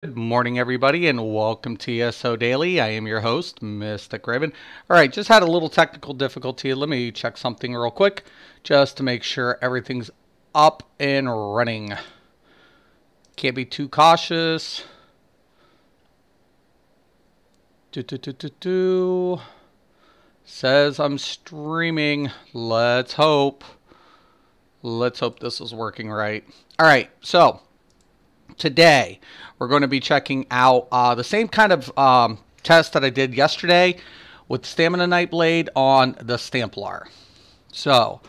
Good morning, everybody, and welcome to ESO Daily. I am your host, Mystic Raven. All right, just had a little technical difficulty. Let me check something real quick just to make sure everything's up and running. Can't be too cautious. Says I'm streaming. Let's hope. Let's hope this is working right. All right, so today we're going to be checking out the same kind of test that I did yesterday with Stamina Nightblade on the Stamplar. So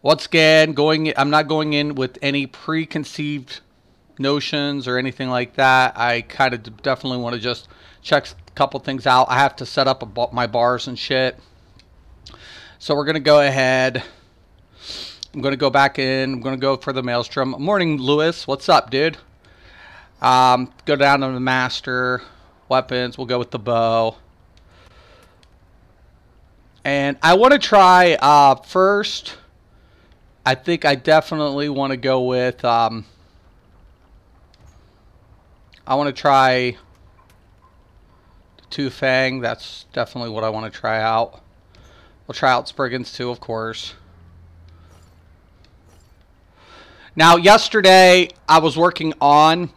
once again, I'm not going in with any preconceived notions or anything like that. I kind of definitely want to just check a couple things out. I have to set up my bars and shit. So we're going to go ahead. I'm going to go back in. I'm going to go for the Maelstrom. Morning, Lewis. What's up, dude? Go down to the master weapons. We'll go with the bow. And I want to try first. I think I definitely want to go with. I want to try the Two Fang. That's definitely what I want to try out. We'll try out Spriggans too, of course. Now, yesterday I was working on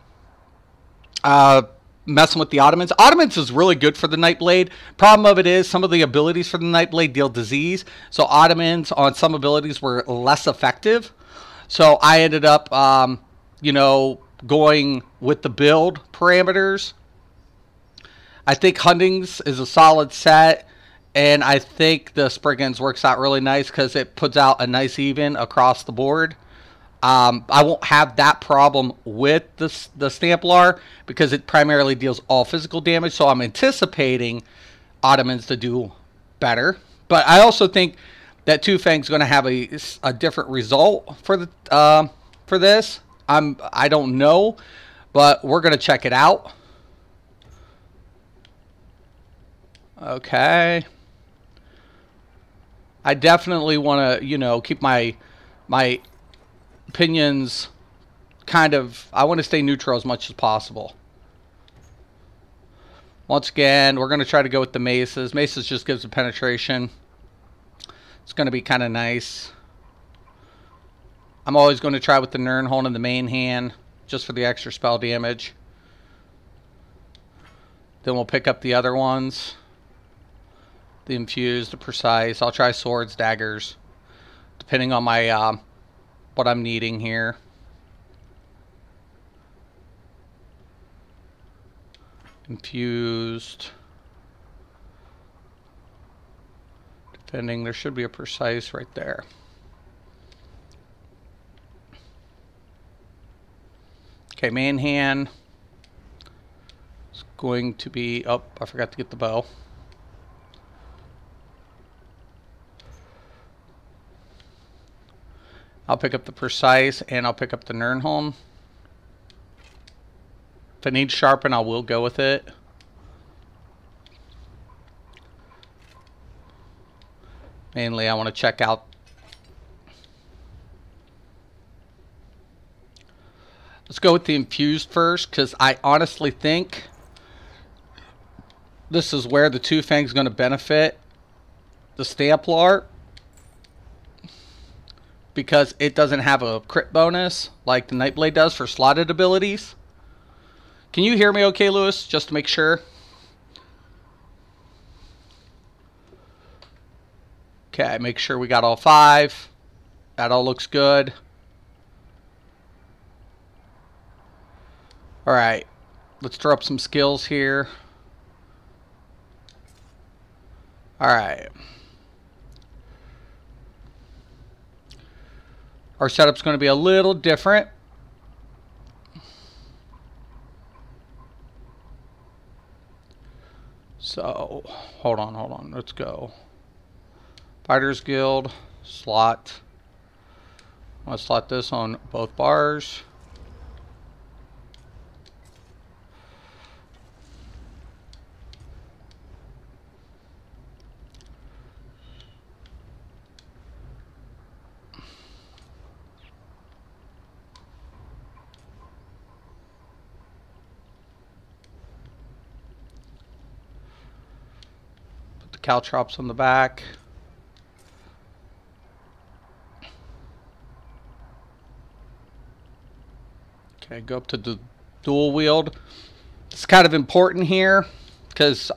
messing with the Ottomans. Ottomans is really good for the Nightblade. Problem of it is some of the abilities for the Nightblade deal disease. So Ottomans on some abilities were less effective. So I ended up, going with the build parameters. I think Huntings is a solid set. And I think the Spriggans works out really nice because it puts out a nice even across the board. I won't have that problem with the Stamplar because it primarily deals all physical damage. So I'm anticipating Ottomans to do better. But I also think that Two Fang's going to have a different result for this. I don't know, but we're going to check it out. Okay. I definitely want to, keep my opinions kind of, I want to stay neutral as much as possible. Once again, we're going to try to go with the maces. Maces just gives a penetration. It's going to be kind of nice. I'm always going to try with the Nirnholm in the main hand just for the extra spell damage. Then we'll pick up the other ones. The infused, the precise. I'll try swords, daggers, depending on my what I'm needing here. Infused. Depending, there should be a precise right there. Okay, main hand. It's going to be, oh, I forgot to get the bow. I'll pick up the precise and I'll pick up the Nirnholm. If I need sharpen, I will go with it. Mainly, I want to check out. Let's go with the infused first, because I honestly think this is where the Two Fang's going to benefit the Stamplar, because it doesn't have a crit bonus like the Nightblade does for slotted abilities. Can you hear me okay, Lewis? Just to make sure. Okay, make sure we got all 5. That all looks good. Alright, let's throw up some skills here. Alright. Our setup's going to be a little different. So, hold on. Let's go. Fighters Guild, slot. I'm going to slot this on both bars. caltrops on the back. Okay, go up to the dual wield. It's kind of important here because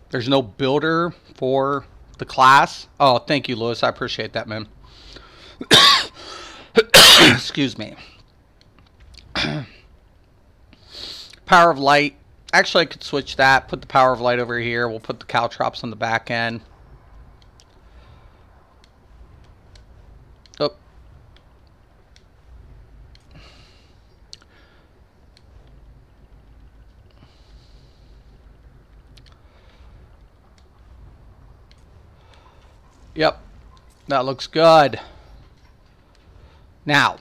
there's no builder for the class. Oh, thank you, Lewis. I appreciate that, man. Excuse me. Power of light. Actually, I could switch that. Put the power of light over here. We'll put the caltrops on the back end. Oh. Yep. That looks good. Now,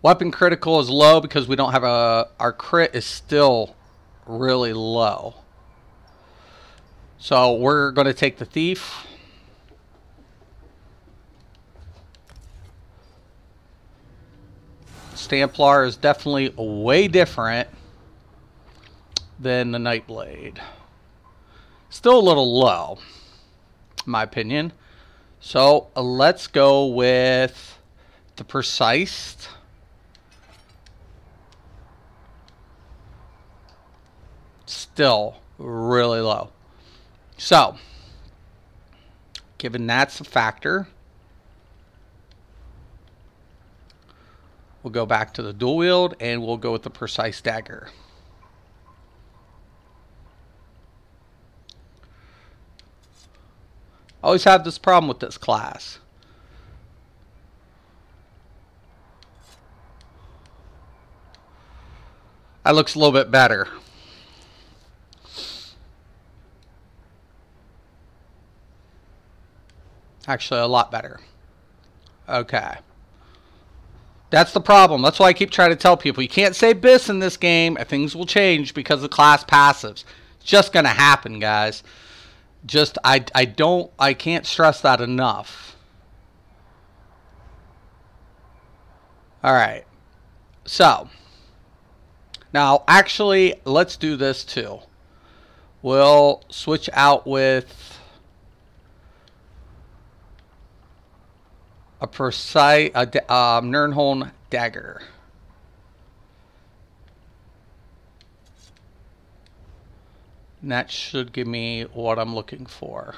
weapon critical is low because we don't have our crit is still really low. So we're going to take the thief. Stamplar is definitely way different than the Nightblade. Still a little low, in my opinion. So let's go with the precise. Still really low. So, given that's a factor, we'll go back to the dual wield and we'll go with the precise dagger. I always have this problem with this class. That looks a little bit better. Actually, a lot better. Okay. That's the problem. That's why I keep trying to tell people, you can't say BIS in this game, and things will change because of class passives. It's just going to happen, guys. Just, I can't stress that enough. Alright. So. Now, actually, let's do this too. We'll switch out with a precise Nirnholm dagger. And that should give me what I'm looking for.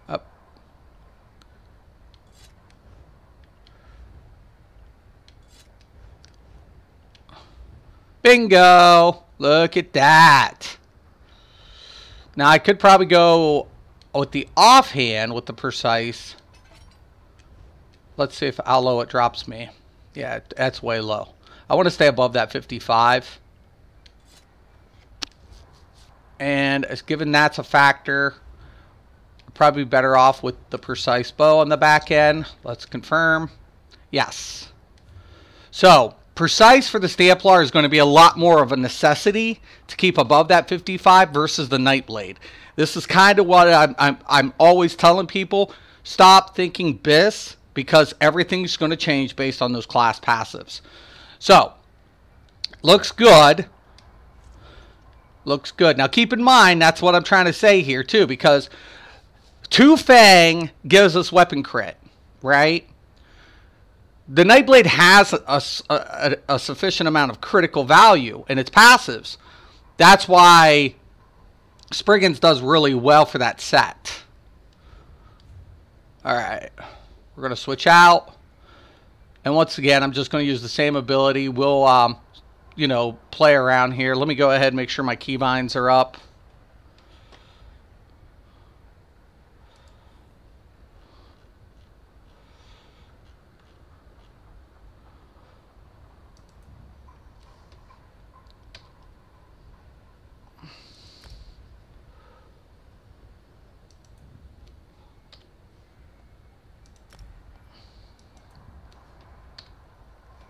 Up. Bingo! Look at that. Now I could probably go with the offhand with the precise. Let's see how low it drops me. Yeah, that's way low. I want to stay above that 55. And as given that's a factor, probably better off with the precise bow on the back end. Let's confirm. Yes. So, precise for the Stamplar is going to be a lot more of a necessity to keep above that 55 versus the Nightblade. This is kind of what I'm always telling people. Stop thinking BIS because everything's going to change based on those class passives. So, looks good. Looks good. Now, keep in mind, that's what I'm trying to say here, too, because 2 Fang gives us weapon crit, right? The Nightblade has a sufficient amount of critical value in its passives. That's why Spriggans does really well for that set. Alright. We're going to switch out. And once again, I'm just going to use the same ability. We'll, you know, play around here. Let me go ahead and make sure my keybinds are up.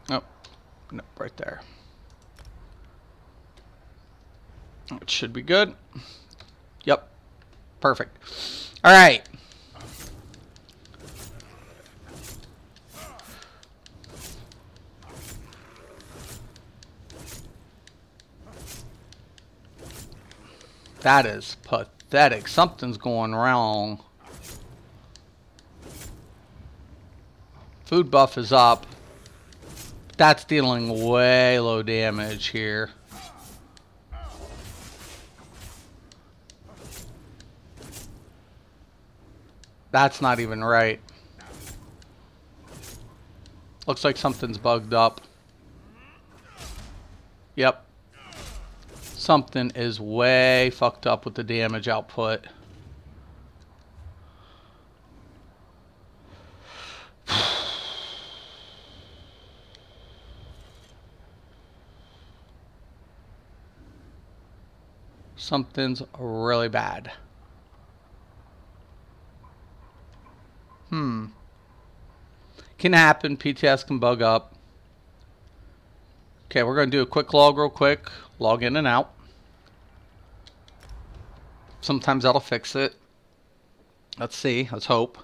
Oh, no, right there. It should be good. Yep. Perfect. All right. That is pathetic. Something's going wrong. Food buff is up. That's dealing way low damage here. That's not even right. Looks like something's bugged up. Yep. Something is way fucked up with the damage output. Something's really bad. Can happen. PTS can bug up. Okay, we're going to do a quick log real quick. Log in and out. Sometimes that'll fix it. Let's see. Let's hope.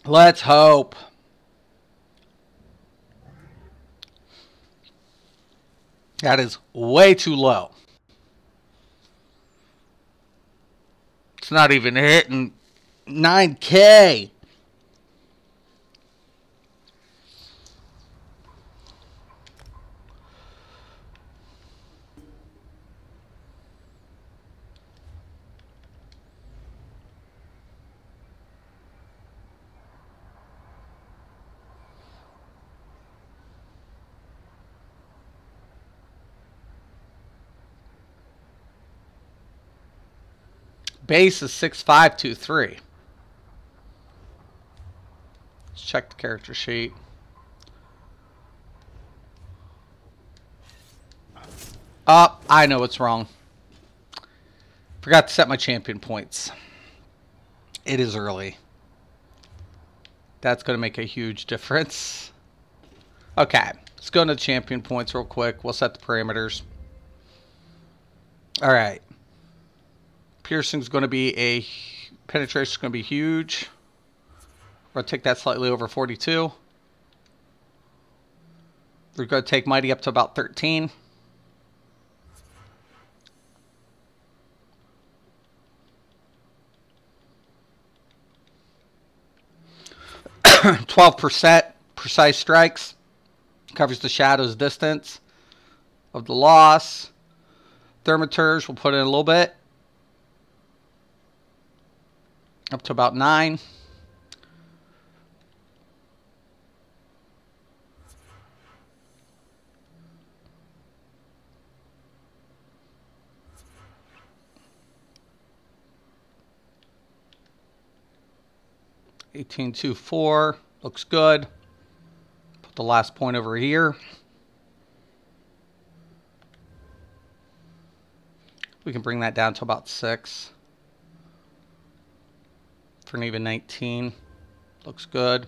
Let's hope. That is way too low. It's not even hitting 9K. Base is 6523. Let's check the character sheet. Oh, I know what's wrong. Forgot to set my champion points. It is early. That's going to make a huge difference. Okay, let's go into champion points real quick. We'll set the parameters. All right. Piercing's going to be penetration's going to be huge. We're going to take that slightly over 42. We're going to take mighty up to about 13. %, precise strikes. Covers the shadows distance of the loss. Thermaturge, we'll put in a little bit. Up to about 9. $18.24 looks good. Put the last point over here. We can bring that down to about 6. For an even 19. Looks good.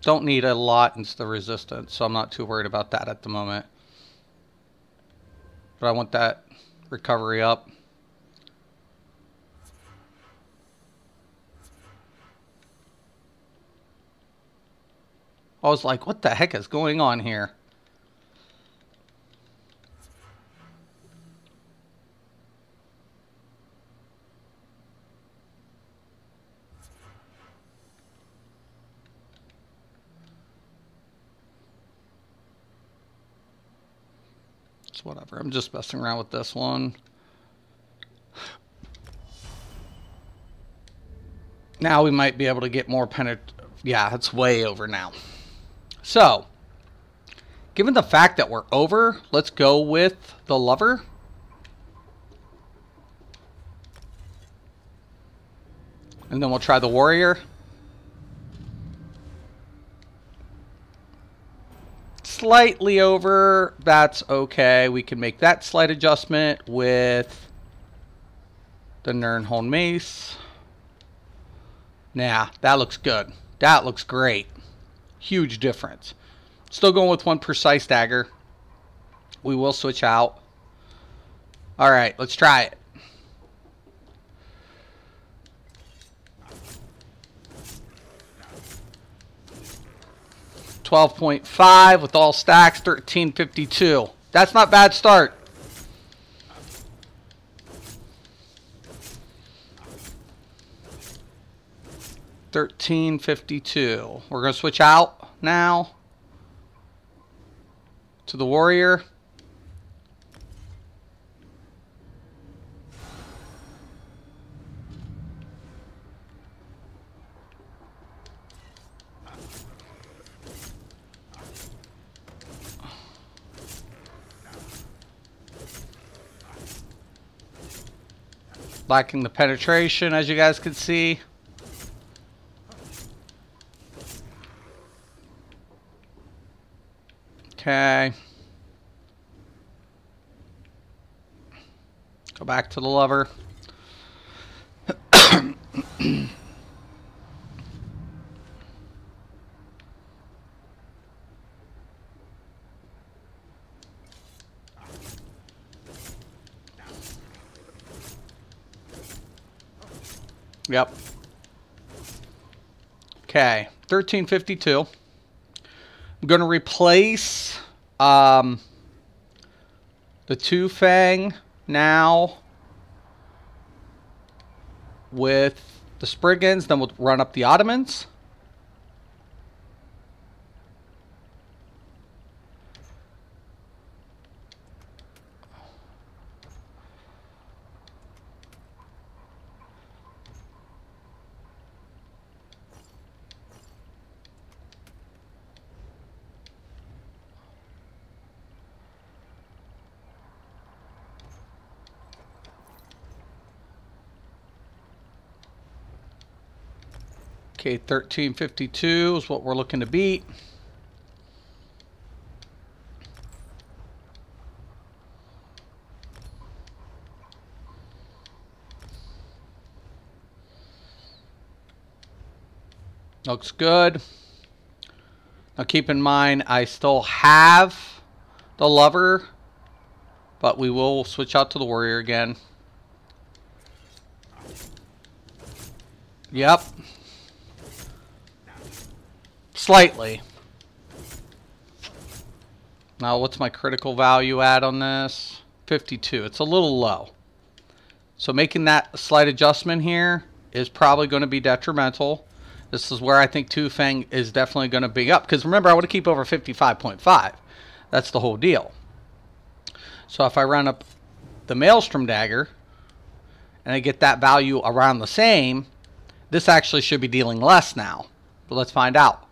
Don't need a lot into the resistance, so I'm not too worried about that at the moment. But I want that recovery up. I was like, what the heck is going on here? It's whatever. I'm just messing around with this one. Now we might be able to get more Yeah, it's way over now. So, given the fact that we're over, let's go with the lover. And then we'll try the warrior. Slightly over, that's okay. We can make that slight adjustment with the Nirnholm Mace. Nah, that looks good. That looks great. Huge difference. Still going with one precise dagger. We will switch out. Alright, let's try it. 12.5 with all stacks, 1352. That's not bad start. $13.52. We're going to switch out now to the warrior. Lacking the penetration, as you guys can see. Okay. Go back to the lever. Yep. Okay, 1352. I'm going to replace the two Fang now with the Spriggans. Then we'll run up the Ottomans. Okay, 1352 is what we're looking to beat. Looks good. Now keep in mind, I still have the lover, but we will switch out to the warrior again. Yep. Slightly. Now, what's my critical value at on this? 52. It's a little low. So making that slight adjustment here is probably going to be detrimental. This is where I think Two Fang is definitely going to be up. Because remember, I want to keep over 55.5. That's the whole deal. So if I run up the Maelstrom Dagger and I get that value around the same, this actually should be dealing less now. But let's find out.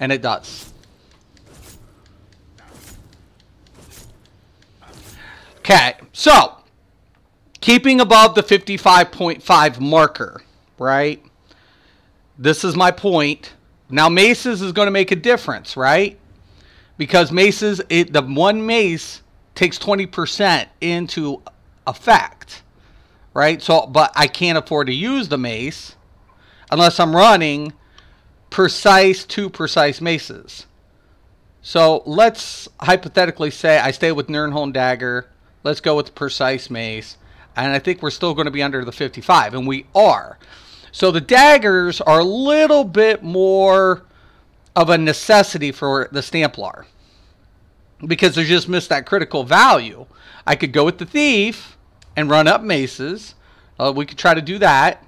And it does. Okay, so keeping above the 55.5 marker, right? This is my point. Now maces is going to make a difference, right? Because maces, the one mace takes 20% into effect, right? So, but I can't afford to use the mace unless I'm running two precise maces. So let's hypothetically say I stay with Nirnholm Dagger. Let's go with the precise mace. And I think we're still going to be under the 55. And we are. So the daggers are a little bit more of a necessity for the Stamplar. Because they just missed that critical value. I could go with the thief and run up maces. We could try to do that.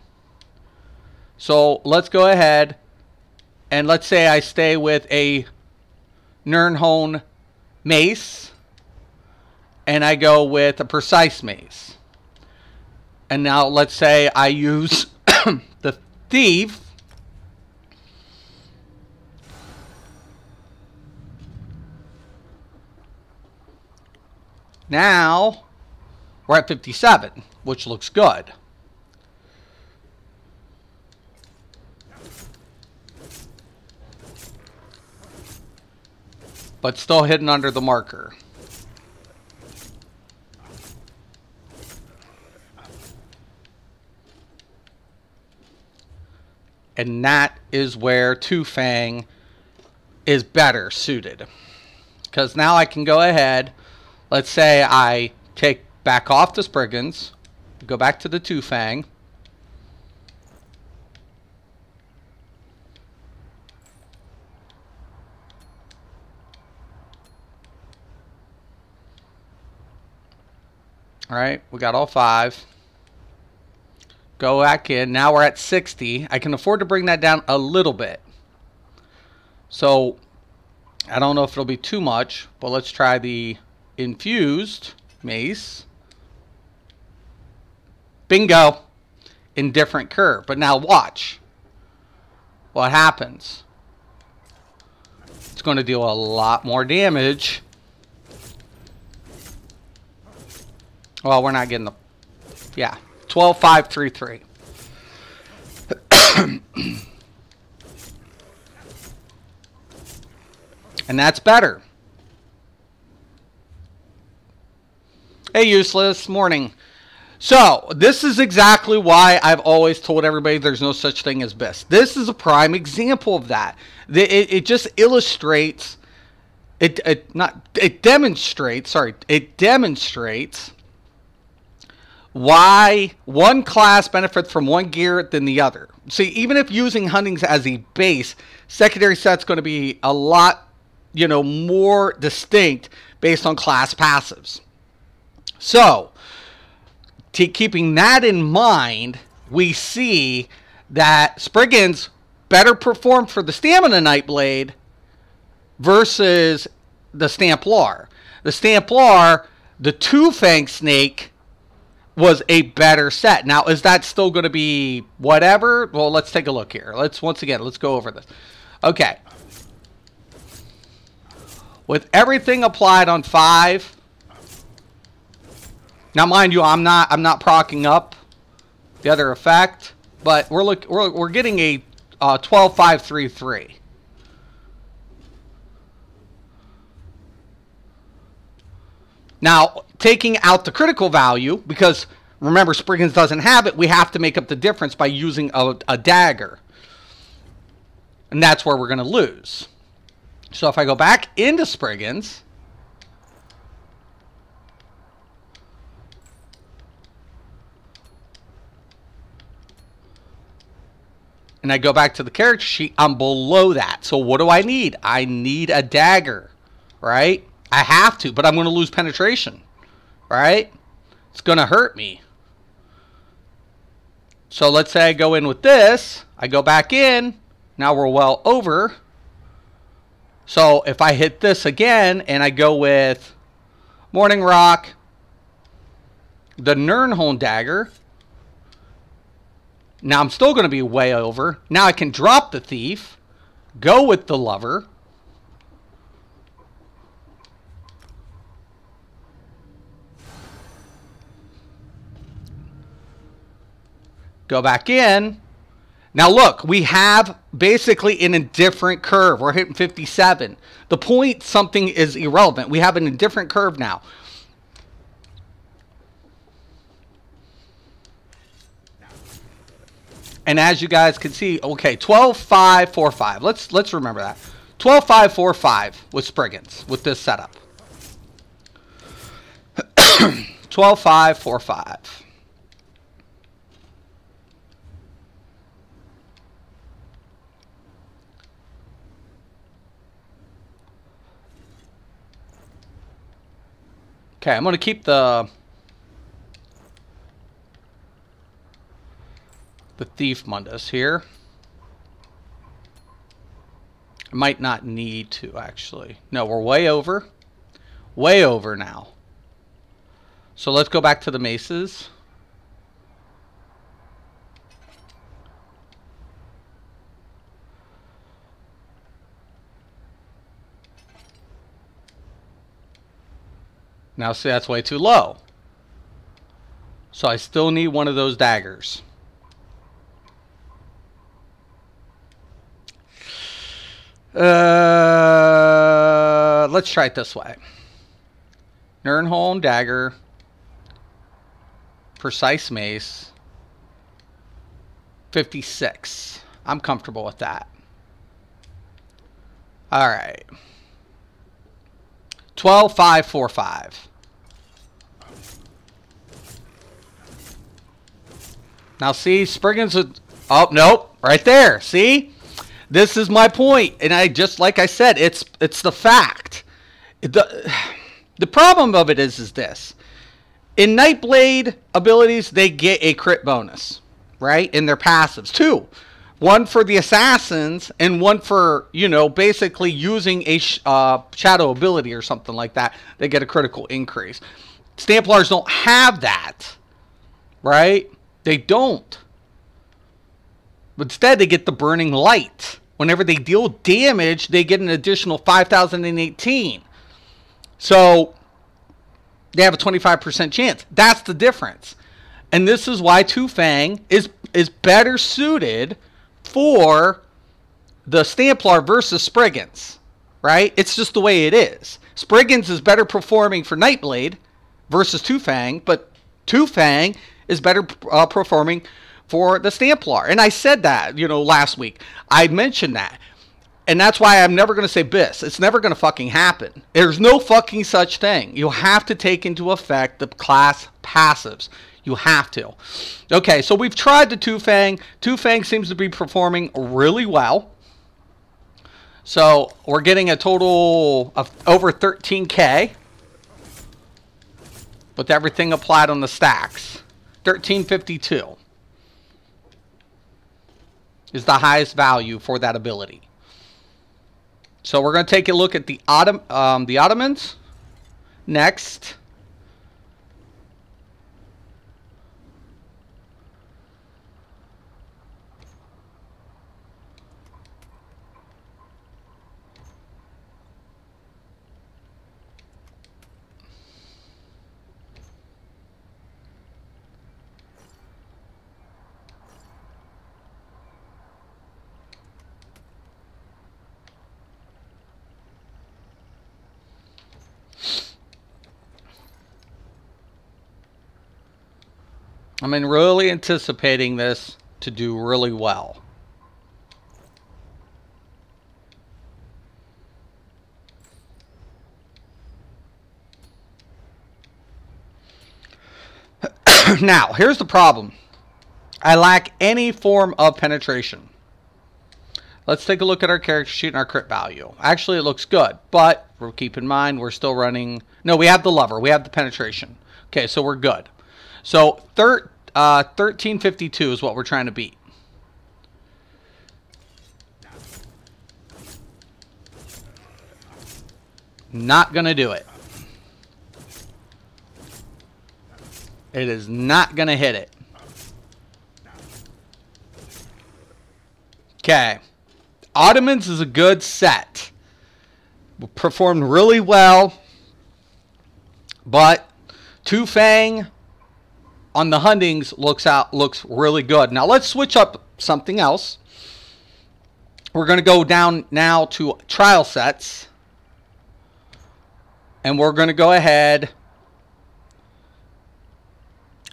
So let's go ahead. And let's say I stay with a Nirnholm mace. And I go with a precise mace. And now let's say I use the thief. Now we're at 57, which looks good. But still hidden under the marker. And that is where Two Fang is better suited. Because now I can go ahead. Let's say I take back off the Spriggans. Go back to the Two Fang. All right, we got all 5. Go back in. Now we're at 60. I can afford to bring that down a little bit. So I don't know if it'll be too much, but let's try the infused mace. Bingo. Indifferent curve. But now watch what happens. It's going to deal a lot more damage. Well, we're not getting the... Yeah. 12, 5, 3, 3. And that's better. Hey, useless. Morning. So, this is exactly why I've always told everybody there's no such thing as BIS. This is a prime example of that. It just illustrates, it demonstrates why one class benefits from one gear than the other. See, even if using Huntings as a base, secondary set's going to be a lot, you know, more distinct based on class passives. So, keeping that in mind, we see that Spriggans better performed for the Stamina Nightblade versus the Stamplar. The Stamplar, the Two-Fang Snake, was a better set. Now, is that still going to be whatever? Well, let's take a look here. Let's go over this. Okay. With everything applied on 5. Now, mind you, I'm not procking up the other effect, but we're getting a 12, 5, 3, 3. Now, taking out the critical value, because remember, Spriggans doesn't have it, we have to make up the difference by using a dagger. And that's where we're going to lose. So if I go back into Spriggans, and I go back to the character sheet, I'm below that. So what do I need? I need a dagger, right? I have to, but I'm going to lose penetration, right? It's going to hurt me. So let's say I go in with this. I go back in. Now we're well over. So if I hit this again and I go with Morning Rock, the Nirnholm dagger, now I'm still going to be way over. Now I can drop the Thief, go with the Lover, go back in. Now look, we have basically an indifferent curve. We're hitting 57. The point something is irrelevant. We have an indifferent curve now. And as you guys can see, okay, 12, 5, 4, 5. Let's remember that. 12, 5, 4, 5 with Spriggans with this setup. 12, 5, 4, 5. Okay, I'm going to keep the Thief Mundus here. I might not need to, actually. No, we're way over. Way over now. So let's go back to the maces. Now, see, that's way too low. So I still need one of those daggers. Let's try it this way. Nirnholm dagger. Precise mace. 56. I'm comfortable with that. All right. 12, 5, 4, 5. Now see, Spriggans would... Oh, nope. Right there. See? This is my point. And I just, like I said, it's the fact. The problem of it is this. In Nightblade abilities, they get a crit bonus, right? In their passives. 2. One for the assassins and one for, you know, basically using a shadow ability or something like that. They get a critical increase. Stamplars don't have that, right? They don't. But instead, they get the Burning Light. Whenever they deal damage, they get an additional 5,018. So they have a 25% chance. That's the difference. And this is why Two Fang is better suited for the Stamplar versus Spriggans, right? It's just the way it is. Spriggans is better performing for Nightblade versus Two Fang, but Two Fang is better performing for the Stamplar. And I said that, you know, last week. I mentioned that. And that's why I'm never going to say BIS. It's never going to fucking happen. There's no fucking such thing. You have to take into effect the class passives. You have to. Okay, so we've tried the Two Fang. Two Fang seems to be performing really well. So we're getting a total of over 13K with everything applied on the stacks. 1352 is the highest value for that ability. So we're going to take a look at the Ottomans next. I'm really anticipating this to do really well. Now, here's the problem. I lack any form of penetration. Let's take a look at our character sheet and our crit value. Actually, it looks good, but keep in mind we're still running... No, we have the lever. We have the penetration. Okay, so we're good. So 1352 is what we're trying to beat. Not going to do it. It is not going to hit it. Okay. Ottomans is a good set. Performed really well. But Two Fang on the Huntings looks really good. Now let's switch up something else. We're going to go down now to trial sets. And we're going to go ahead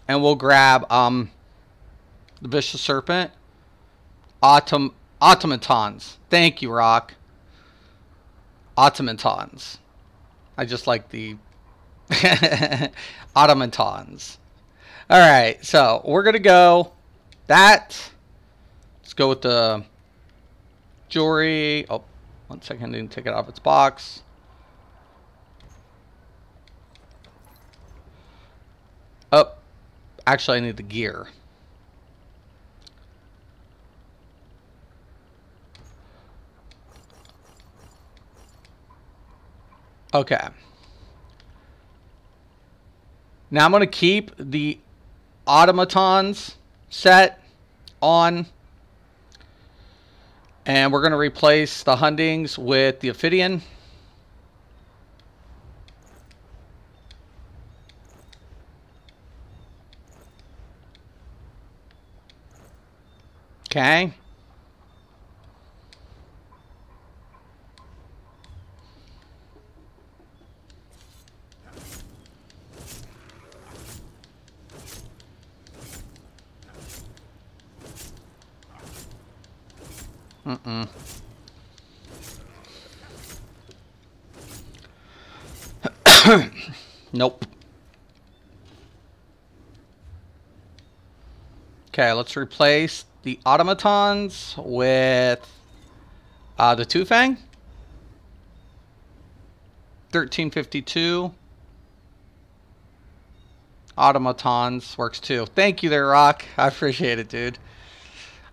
and we'll grab the Vicious Serpent. Automatons. Thank you, Rock. Automatons. I just like the automatons. Alright, so we're going to go that. Let's go with the jewelry. Oh, 1 second, didn't take it off its box. Oh, actually I need the gear. Okay. Now I'm going to keep the automatons set on. And we're going to replace the Huntings with the Ophidian. Okay. Nope. Okay, let's replace the automatons with the Two Fang. 1352. Automatons works too. Thank you there, Rock. I appreciate it, dude.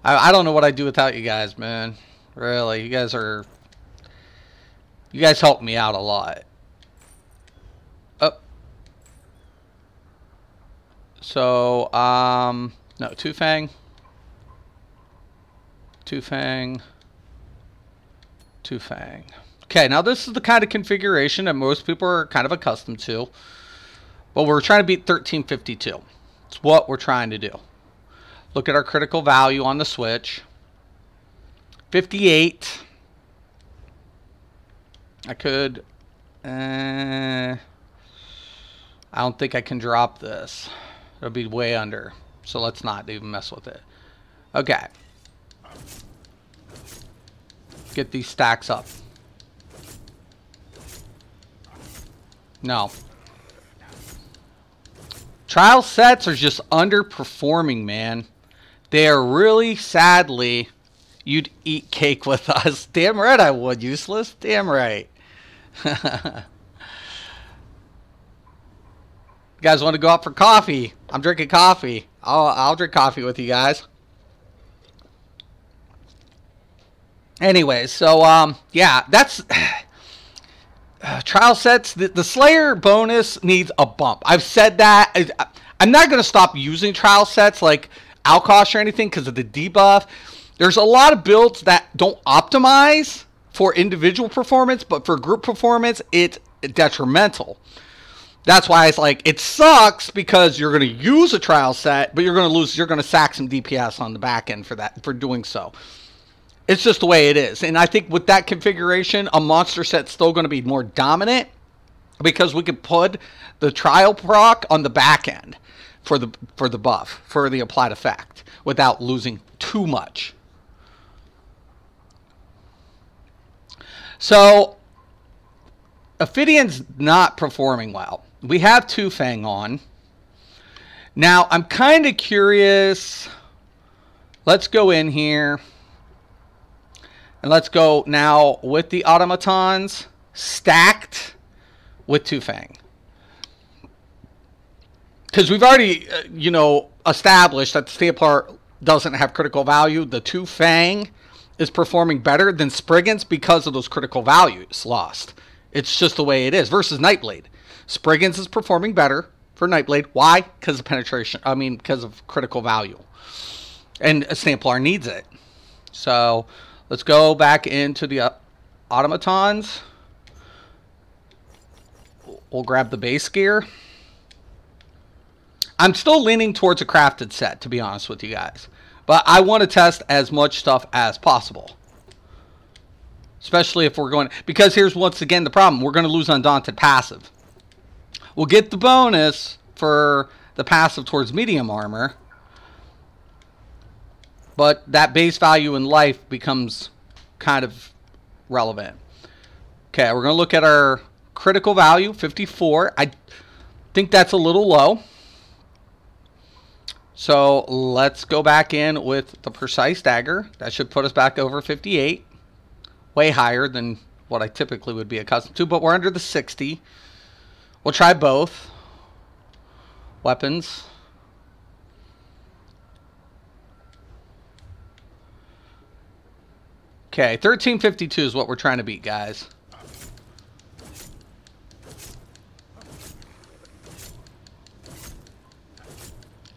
I don't know what I'd do without you guys, man. Really, you guys help me out a lot. Oh. So, no, Two-Fang. Two-Fang. Two-Fang. Okay, now this is the kind of configuration that most people are kind of accustomed to. But we're trying to beat 1352. It's what we're trying to do. Look at our critical value on the switch. 58. I could... I don't think I can drop this. It'll be way under. So let's not even mess with it. Okay. Get these stacks up. No. Trial sets are just underperforming, man. They are really, sadly, you'd eat cake with us. Damn right I would, useless. Damn right. You guys want to go out for coffee? I'm drinking coffee. I'll drink coffee with you guys. Anyway, so, yeah, that's... trial sets, the Slayer bonus needs a bump. I've said that. I'm not going to stop using trial sets like Alkosh or anything because of the debuff. There's a lot of builds that don't optimize for individual performance, but for group performance, it's detrimental. That's why it's like, it sucks because you're going to use a trial set, but you're going to sack some DPS on the back end for doing so. It's just the way it is. And I think with that configuration, a monster set's still going to be more dominant because we can put the trial proc on the back end for the buff, for the applied effect, without losing too much. So, Ophidian's not performing well. We have Two-Fang on. Now, I'm kind of curious. Let's go in here. And let's go now with the automatons stacked with Two-Fang. Because we've already, you know, established that the Stamplar doesn't have critical value. The Two-Fang is performing better than Spriggans because of those critical values lost. It's just the way it is. Versus Nightblade. Spriggans is performing better for Nightblade. Why? Because of penetration. I mean, because of critical value. And Stamplar needs it. So... let's go back into the automatons. We'll grab the base gear. I'm still leaning towards a crafted set, to be honest with you guys. But I want to test as much stuff as possible. Especially if we're going... because here's once again the problem. We're going to lose Undaunted passive. We'll get the bonus for the passive towards medium armor. But that base value in life becomes kind of relevant. Okay, we're going to look at our critical value, 54. I think that's a little low. So let's go back in with the precise dagger. That should put us back over 58. Way higher than what I typically would be accustomed to, but we're under the 60. We'll try both. Weapons. Okay, 1352 is what we're trying to beat, guys.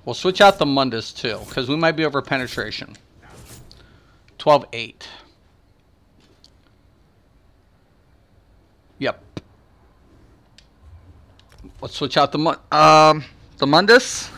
We'll switch out the Mundus too, because we might be over penetration. 12-8. Yep. Let's switch out the Mundus.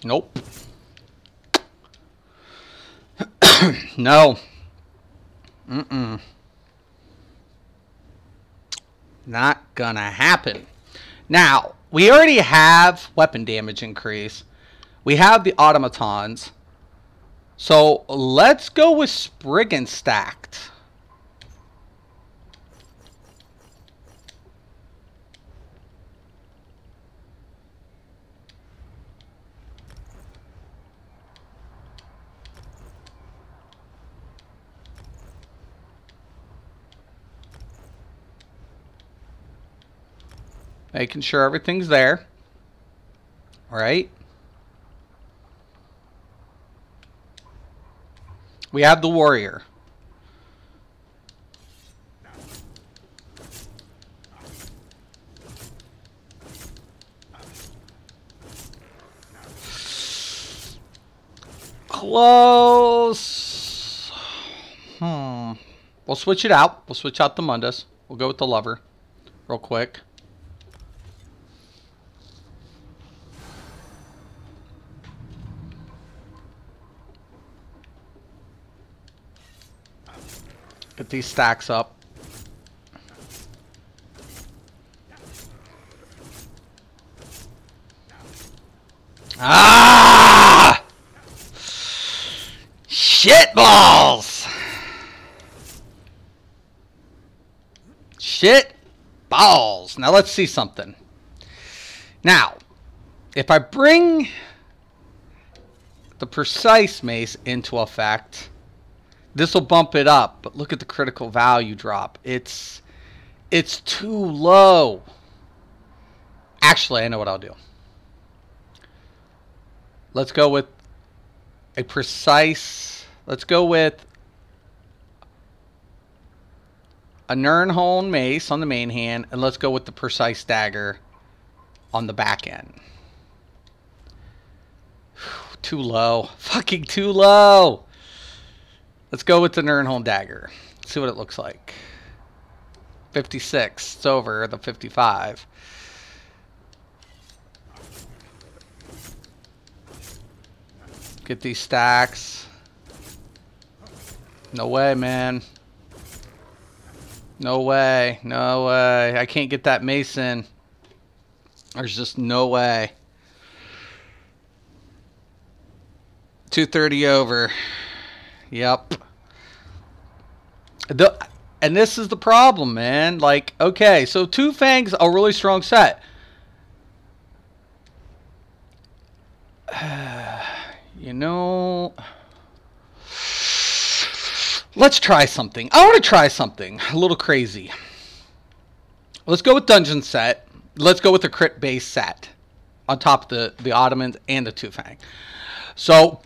Nope. No. Not gonna happen. Now, we already have weapon damage increase. We have the automatons. So, let's go with Spriggan stacked. Making sure everything's there. All right. We have the warrior. Close. We'll switch it out. We'll switch out the Mundas. We'll go with the lover real quick. Get these stacks up. Ah! Shit balls! Shit balls. Now let's see something. Now, if I bring the precise mace into effect, this will bump it up, but look at the critical value drop. It's too low. Actually, I know what I'll do. Let's go with a precise. Let's go with a Nirnholm mace on the main hand, and let's go with the precise dagger on the back end. Too low. Fucking too low. Let's go with the Nirnholm dagger. See what it looks like. 56. It's over the 55. Get these stacks. No way, man. No way. No way. I can't get that mace in. There's just no way. 230 over. Yep. And this is the problem, man. Like, okay, so Two Fangs, a really strong set. You know, let's try something. I want to try something a little crazy. Let's go with Dungeon set. Let's go with the crit base set on top of the Ottomans and the Two Fang. So,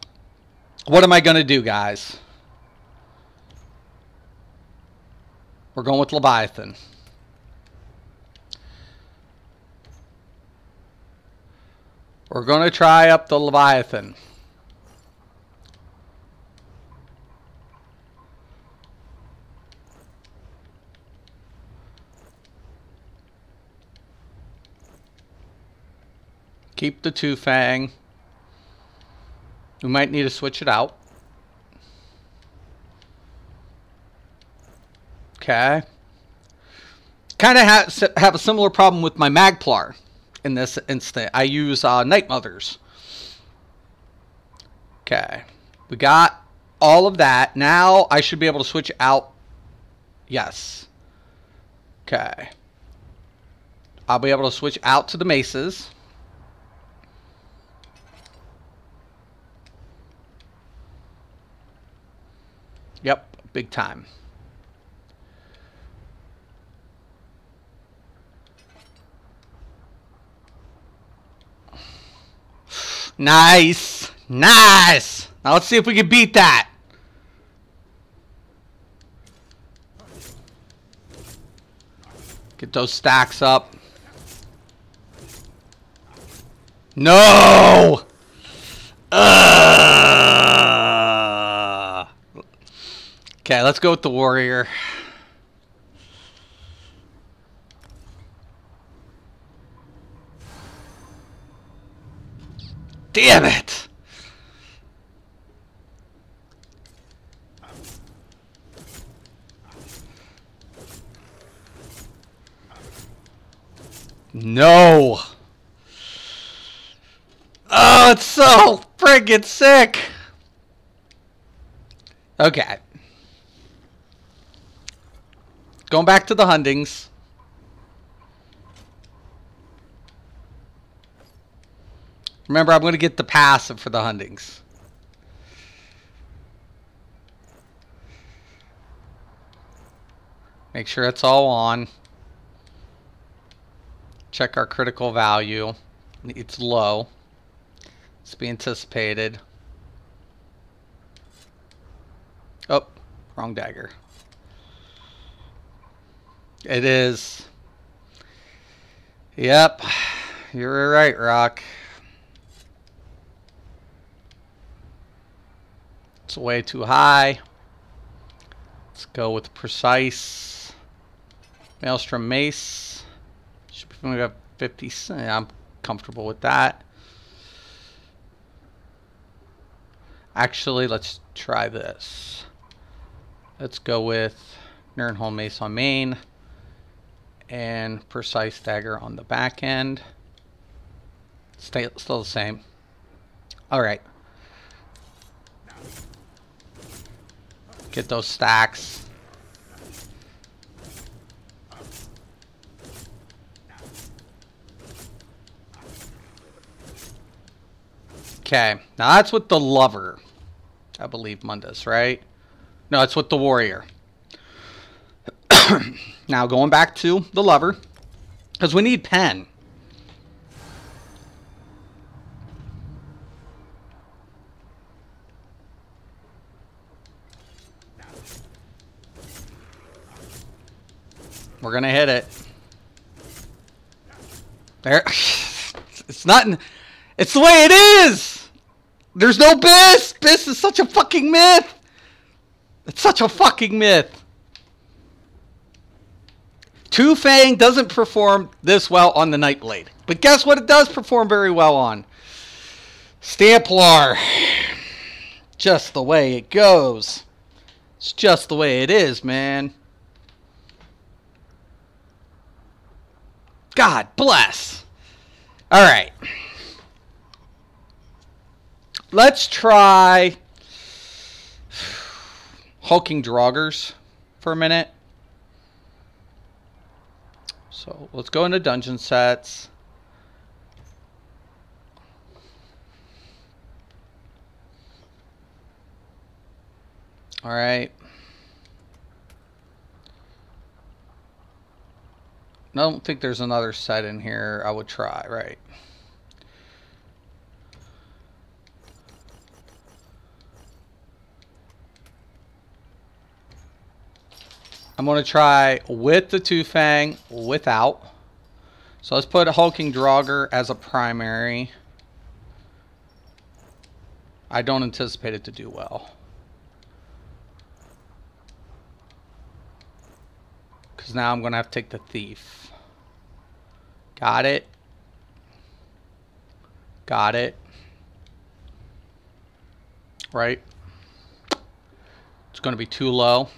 what am I going to do, guys? We're going with Leviathan. We're going to try up the Leviathan. Keep the Two Fang. We might need to switch it out. Okay. Kind of have a similar problem with my Magplar in this instant. I use Night Mothers. Okay. We got all of that. Now I should be able to switch out. Yes. Okay. I'll be able to switch out to the maces. Yep, big time. Nice. Nice. Now let's see if we can beat that. Get those stacks up. No! Okay, let's go with the warrior. Damn it! No! Oh, it's so friggin' sick! Okay. Going back to the Hundings. Remember, I'm going to get the passive for the Hundings. Make sure it's all on. Check our critical value. It's low. It's to be anticipated. Oh, wrong dagger. It is. Yep. You're right, Rock. It's way too high. Let's go with precise. Maelstrom Mace. Should be we got 50. I'm comfortable with that. Actually, let's try this. Let's go with Nirnholm Mace on main and precise dagger on the back end. Still the same. All right. Get those stacks. Okay, now that's with the lover. I believe Mundus, right? No, it's with the warrior. Now going back to the lover, because we need pen. We're gonna hit it. There. It's not. It's the way it is. There's no Biss. Biss is such a fucking myth. It's such a fucking myth. Two Fang doesn't perform this well on the Nightblade. But guess what it does perform very well on? Stamplar. Just the way it goes. It's just the way it is, man. God bless. All right. Let's try hulking Draugrs for a minute. So let's go into dungeon sets. All right. I don't think there's another set in here I would try, right? I'm going to try with the Two Fang, without. So let's put a hulking Draugr as a primary. I don't anticipate it to do well. Because now I'm going to have to take the Thief. Got it. Got it. Right. It's going to be too low.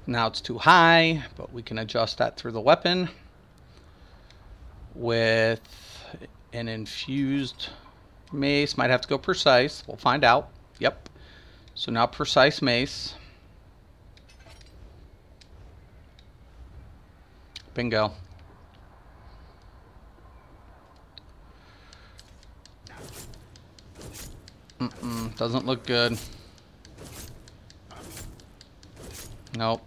Now it's too high, but we can adjust that through the weapon with an infused mace. Might have to go precise. We'll find out. Yep. So now precise mace. Bingo. Doesn't look good. Nope.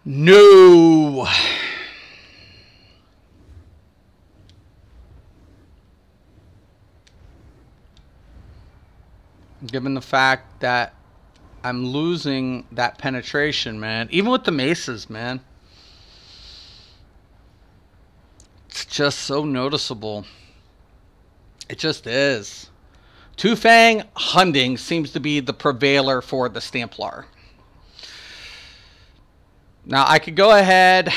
No. Given the fact that I'm losing that penetration, man. Even with the maces, man. It's just so noticeable. It just is. Two Fang hunting seems to be the prevailer for the Stamplar. Now I could go ahead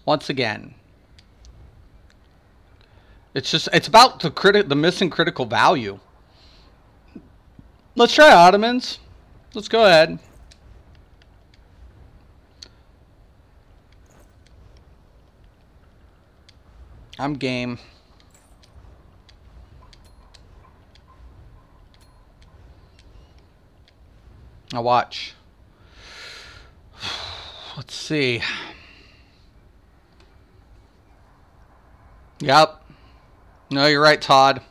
once again. It's about the missing critical value. Let's try Ottomans. Let's go ahead. I'm game. Now watch. Let's see. Yep. No, you're right, Todd.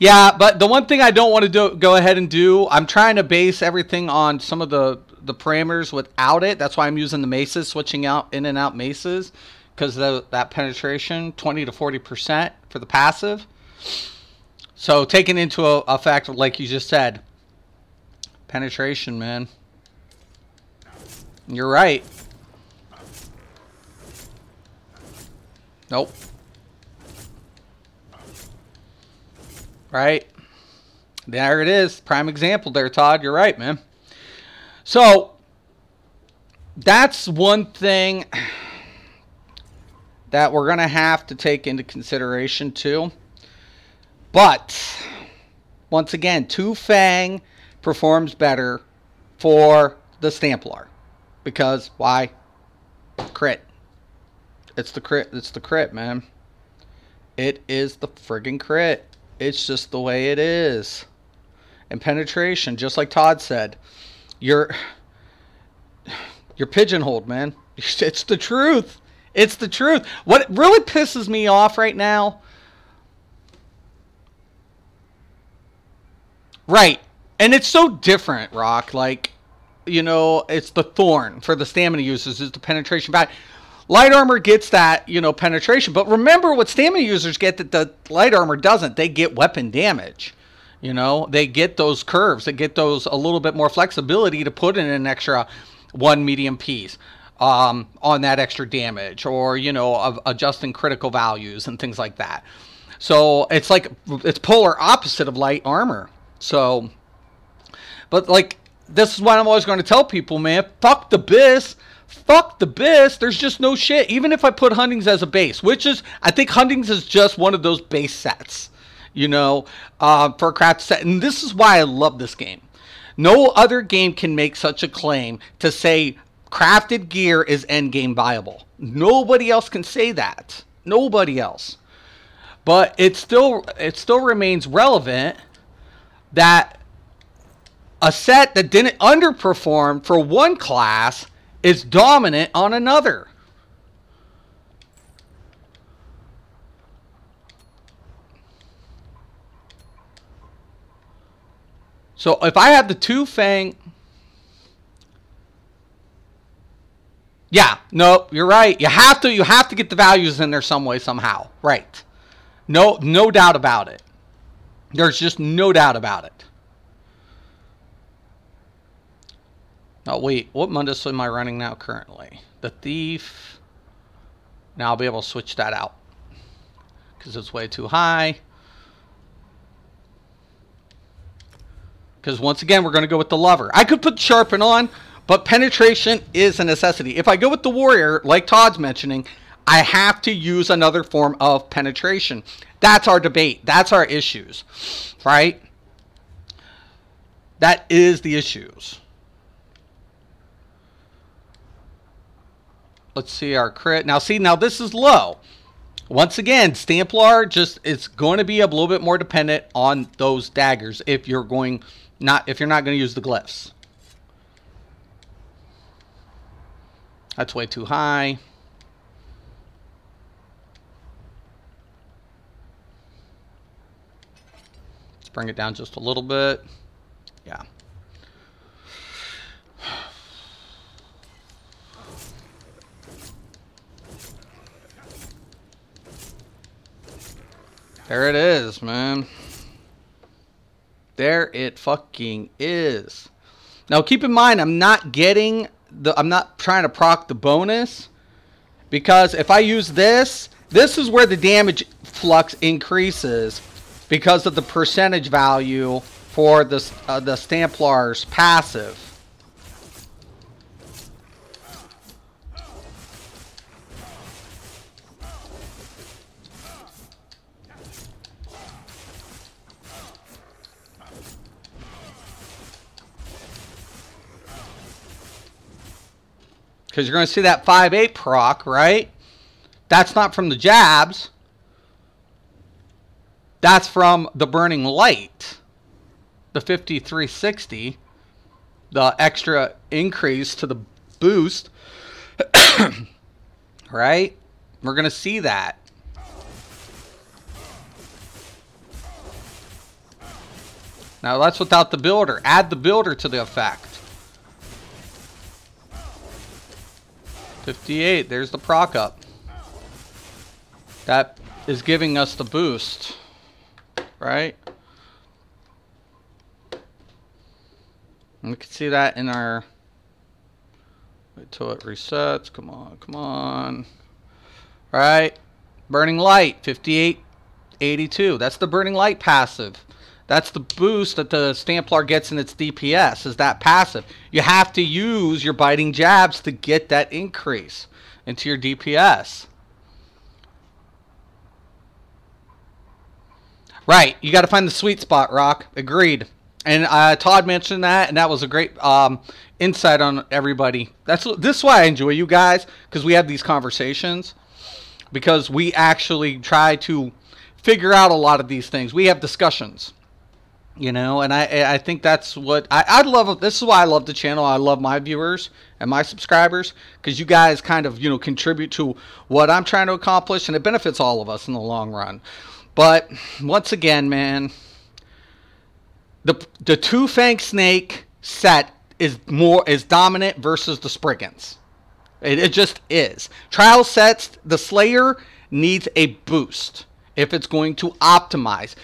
Yeah, but the one thing I don't want to go ahead and do, I'm trying to base everything on some of the parameters without it. That's why I'm using the maces, switching out in and out maces, because that penetration, 20 to 40% for the passive. So taking into effect, like you just said, penetration, man. You're right. Nope. Right? There it is. Prime example there, Todd. You're right, man. So, that's one thing that we're going to have to take into consideration, too. But, once again, Two Fang performs better for the Stamplar. Because, why? Crit. It's the crit. It's the crit, man. It is the friggin' crit. It's just the way it is. And penetration, just like Todd said, you're pigeonholed, man. It's the truth. It's the truth. What really pisses me off right now, right? And it's so different, Rock. Like, you know, it's the thorn for the stamina users is the penetration back. Light armor gets that, you know, penetration. But remember what stamina users get that the light armor doesn't. They get weapon damage. You know, they get those curves. They get those a little bit more flexibility to put in an extra one medium piece on that extra damage. Or, you know, of adjusting critical values and things like that. So it's like, it's polar opposite of light armor. So, but like, this is what I'm always going to tell people, man. Fuck the BIS. Fuck the BIS. There's just no shit. Even if I put Huntings as a base, which is, I think Huntings is just one of those base sets, you know, for a craft set. And this is why I love this game. No other game can make such a claim to say crafted gear is endgame viable. Nobody else can say that. Nobody else. But it still remains relevant that a set that didn't underperform for one class is dominant on another. So if I have the Two Fang, yeah, no, you're right. You have to get the values in there some way, somehow. Right. No doubt about it. There's just no doubt about it. Oh, wait. What Mundus am I running now currently? The Thief. Now I'll be able to switch that out. Because it's way too high. Because once again, we're going to go with the Lover. I could put Sharpen on, but penetration is a necessity. If I go with the Warrior, like Todd's mentioning, I have to use another form of penetration. That's our debate. That's our issues. Right? That is the issues. Let's see our crit. Now, see, now this is low. Once again, Stamplar just, it's going to be a little bit more dependent on those daggers if you're not going to use the glyphs. That's way too high. Let's bring it down just a little bit. Yeah. There it is, man. There it fucking is. Now keep in mind, I'm not trying to proc the bonus, because if I use this is where the damage flux increases because of the percentage value for the Stamplar's passive. Because you're going to see that 5-8 proc, right? That's not from the jabs. That's from the Burning Light. The 5360. The extra increase to the boost. Right? We're going to see that. Now that's without the builder. Add the builder to the effect. 58, there's the proc up. That is giving us the boost, right? And we can see that in our, wait till it resets. Come on, come on. All right, burning light, 5882. That's the burning light passive. That's the boost that the Stamplar gets in its DPS, is that passive. You have to use your biting jabs to get that increase into your DPS. Right, you got to find the sweet spot, Rock. Agreed. And Todd mentioned that, and that was a great insight on everybody. This is why I enjoy you guys, because we have these conversations, because we actually try to figure out a lot of these things. We have discussions. You know, and I think that's what I love. This is why I love the channel. I love my viewers and my subscribers, because you guys kind of, you know, contribute to what I'm trying to accomplish, and it benefits all of us in the long run. But once again, man, the two-fang snake set is dominant versus the Spriggans. It just is. Trial sets, the Slayer needs a boost if it's going to optimize.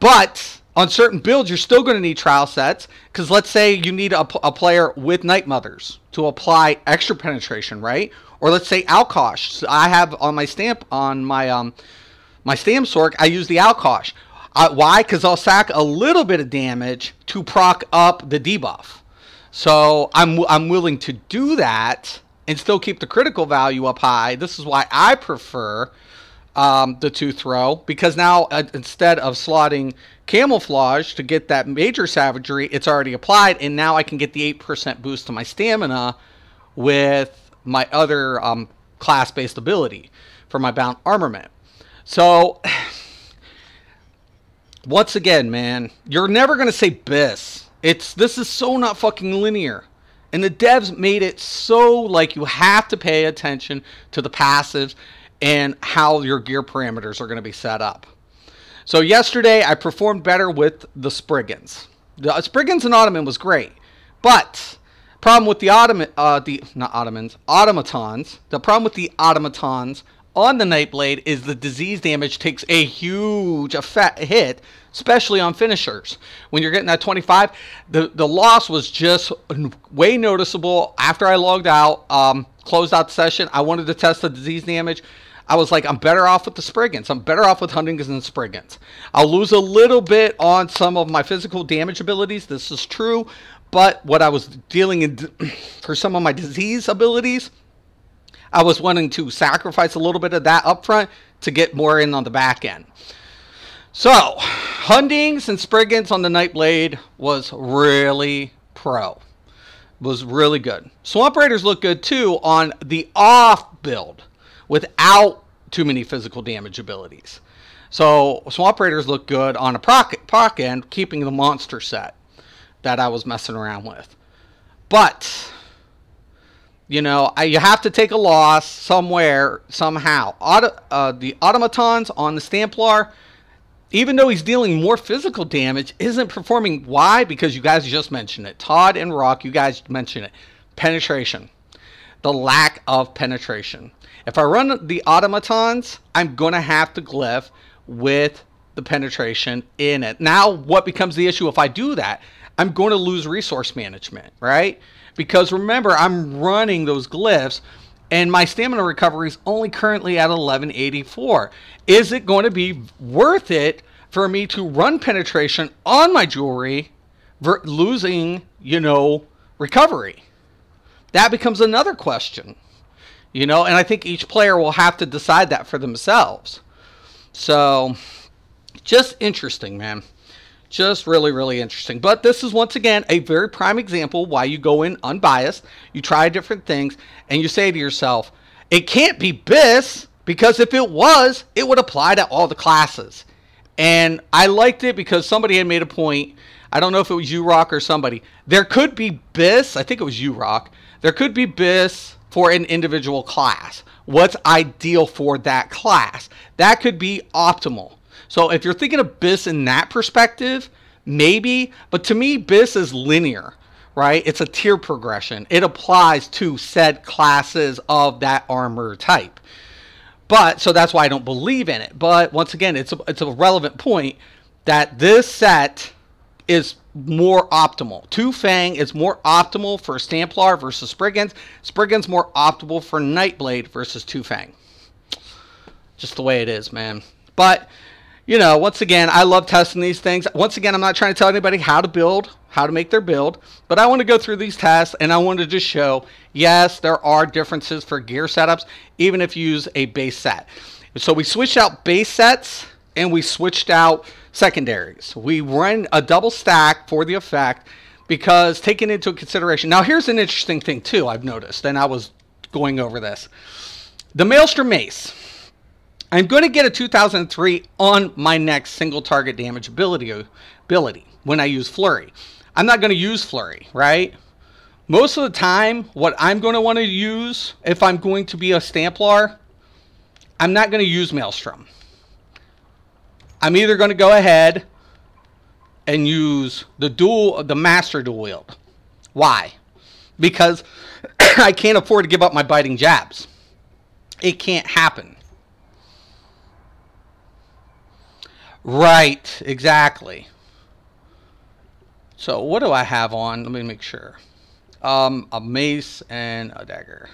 But on certain builds, you're still going to need trial sets, because let's say you need a player with Night Mothers to apply extra penetration, right? Or let's say Alkosh. So I have on my stamp, on my my Stam Sork, I use the Alkosh. Why? Because I'll sack a little bit of damage to proc up the debuff. So I'm willing to do that and still keep the critical value up high. This is why I prefer the two throw, because now instead of slotting camouflage to get that major savagery, it's already applied, and now I can get the 8% boost to my stamina with my other class-based ability for my bound armament. So once again, man, you're never gonna say BIS. This is so not fucking linear. And the devs made it so like you have to pay attention to the passives and how your gear parameters are going to be set up. So yesterday I performed better with the Spriggans. The Spriggans and Ottoman was great, but problem with the automatons. The problem with the automatons on the Nightblade is the disease damage takes a huge hit, especially on finishers. When you're getting that 25, the loss was just way noticeable. After I logged out, closed out the session, I wanted to test the disease damage. I was like, I'm better off with the Spriggans. I'm better off with Huntington's and Spriggans. I'll lose a little bit on some of my physical damage abilities. This is true. But what I was dealing in for some of my disease abilities, I was wanting to sacrifice a little bit of that up front to get more in on the back end. So, Hundings and Spriggans on the Nightblade was really pro. Was really good. Swamp Raiders look good too on the off build without too many physical damage abilities. So, Swamp Raiders look good on a proc end, keeping the monster set that I was messing around with. But you know, you have to take a loss somewhere, somehow. The automatons on the Stamplar, even though he's dealing more physical damage, isn't performing. Why? Because you guys just mentioned it. Todd and Rock, you guys mentioned it. Penetration. The lack of penetration. If I run the automatons, I'm going to have to glyph with the penetration in it. Now, what becomes the issue if I do that? I'm going to lose resource management, right? Because remember, I'm running those glyphs, and my stamina recovery is only currently at 1184. Is it going to be worth it for me to run penetration on my jewelry, losing, you know, recovery? That becomes another question, you know, and I think each player will have to decide that for themselves. So, just interesting, man. Just really, really interesting. But this is, once again, a very prime example why you go in unbiased, you try different things, and you say to yourself, it can't be BIS, because if it was, it would apply to all the classes. And I liked it because somebody had made a point. I don't know if it was you, Rock, or somebody. There could be BIS. I think it was you, Rock. There could be BIS for an individual class. What's ideal for that class? That could be optimal. So if you're thinking of BIS in that perspective, maybe, but to me, BIS is linear, right? It's a tier progression. It applies to said classes of that armor type. But, so that's why I don't believe in it. But once again, it's a relevant point that this set is more optimal. Two Fang is more optimal for Stamplar versus Spriggans. Spriggans more optimal for Nightblade versus Two Fang. Just the way it is, man. But, you know, once again, I love testing these things. Once again, I'm not trying to tell anybody how to build, how to make their build, but I want to go through these tests, and I want to just show, yes, there are differences for gear setups, even if you use a base set. So we switched out base sets, and we switched out secondaries. We run a double stack for the effect, because taking into consideration, now here's an interesting thing too I've noticed, and I was going over this. The Maelstrom Mace. I'm going to get a 2003 on my next single target damage ability when I use Flurry. I'm not going to use Flurry, right? Most of the time, what I'm going to want to use, if I'm going to be a Stamplar, I'm not going to use Maelstrom. I'm either going to go ahead and use the Master Dual Wield. Why? Because I can't afford to give up my biting jabs. It can't happen. Right, exactly. So what do I have on? Let me make sure. A mace and a dagger.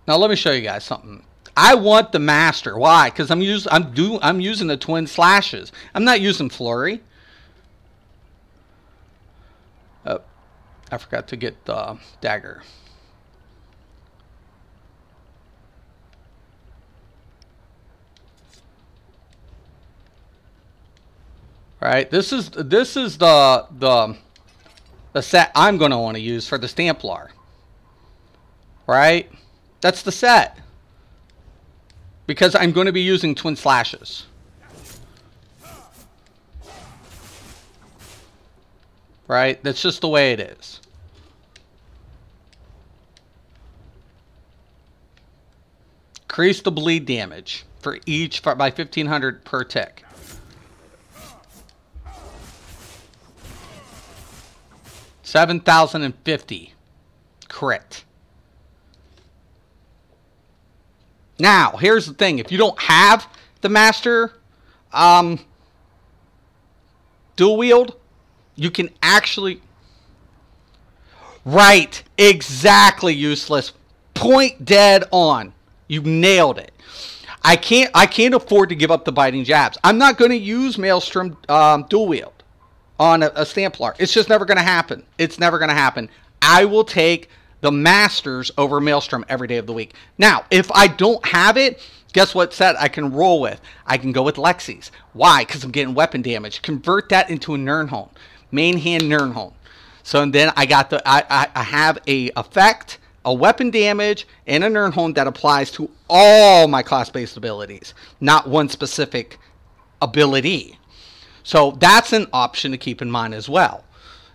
Now let me show you guys something. I want the master. Why? Because I'm using the twin slashes. I'm not using Flurry. Oh, I forgot to get the dagger. Right, this is the set I'm going to want to use for the Stamplar. Right, that's the set, because I'm going to be using twin slashes. Right, that's just the way it is. Increase the bleed damage for each by 1500 per tick. $7,050 crit. Now, here's the thing. If you don't have the Master Dual Wield, you can actually... Right. Exactly, Useless. Point dead on. You nailed it. I can't afford to give up the biting jabs. I'm not going to use Maelstrom Dual Wield on a Stamplar. It's just never going to happen. It's never going to happen. I will take the Masters over Maelstrom every day of the week. Now, if I don't have it, guess what set I can roll with? I can go with Lexi's. Why? Because I'm getting weapon damage. Convert that into a Nirnhone. Main hand Nirnhone. So and then I got I have a effect, a weapon damage, and a Nirnhone that applies to all my class-based abilities, not one specific ability. So that's an option to keep in mind as well.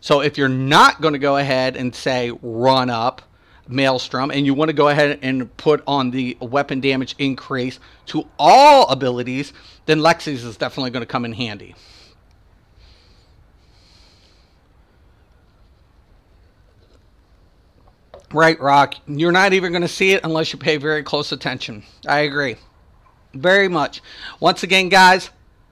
So if you're not going to go ahead and say run up Maelstrom and you want to go ahead and put on the weapon damage increase to all abilities, then Lexi's is definitely going to come in handy. Right, Rock. You're not even going to see it unless you pay very close attention. I agree. Very much. Once again, guys,